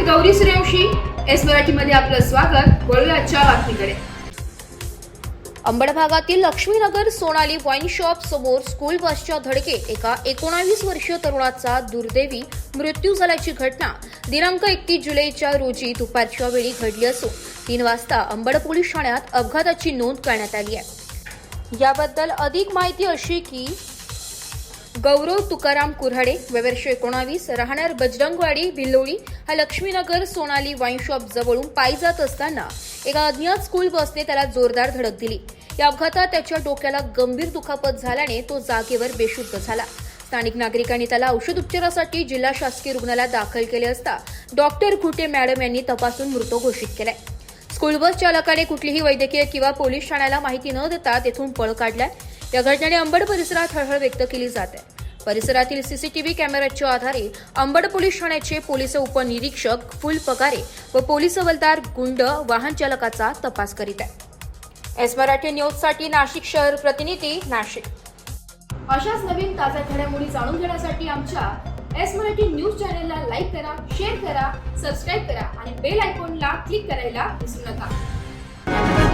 Gauri Suryavanshi, S मराठीमध्ये आपलं स्वागत। वळूया आजच्या बातमीकडे। अंबड भागातील लक्ष्मीनगर सोनाली वाईन शॉप समोर स्कूल बसच्या धडकेत एका 19 वर्षीय तरुणाचा दुर्दैवी मृत्यू झाल्याची घटना दिनांक 31 जुलैच्या रोजी दुपारच्या वेळी घडली असून 3 वाजता अंबड पोलीस ठाण्यात अपघाताची नोंद करण्यात आली आहे। याबद्दल अधिक माहिती अशी की गौरव तुकाराम कुऱ्हाडे, वय वर्ष 19, राहणार बजरंगवाडी भिल्लोळी, हा लक्ष्मीनगर सोनाली वाईन शॉप जवळून पायी जात असताना एका अज्ञात स्कूल बसने त्याला जोरदार धडक दिली। या अपघातात त्याच्या डोक्याला गंभीर दुखापत झाल्याने तो जागेवर बेशुद्ध झाला। स्थानिक नागरिकांनी त्याला औषध उपचारासाठी जिल्हा शासकीय रुग्णालयात दाखल केले असता डॉक्टर खुटे मॅडम यांनी तपासून मृत घोषित केलाय। स्कूल बस चालकाने कुठलीही वैद्यकीय किंवा पोलीस ठाण्याला माहिती न देता तेथून पळ काढलाय। या घटनेने अंबड परिसरात हळहळ व्यक्त केली जात आहे। परिसरातील सीसीटीव्ही कॅमेऱ्याच्या आधारे अंबड पोलीस ठाण्याचे पोलीस उपनिरीक्षक फुलपगारे व पोलीस हवालदार गुंड वाहन चालकाचा तपास करीत आहे। एस मराठी न्यूजसाठी नाशिक शहर प्रतिनिधी नाशिक। अशाच नवीन ताज्या घडामोडी जाणून घेण्यासाठी आमच्या एस मराठी न्यूज चॅनलला लाईक करा, शेअर करा, सबस्क्राईब करा आणि बेल आयकॉनला क्लिक करायला विसरू नका।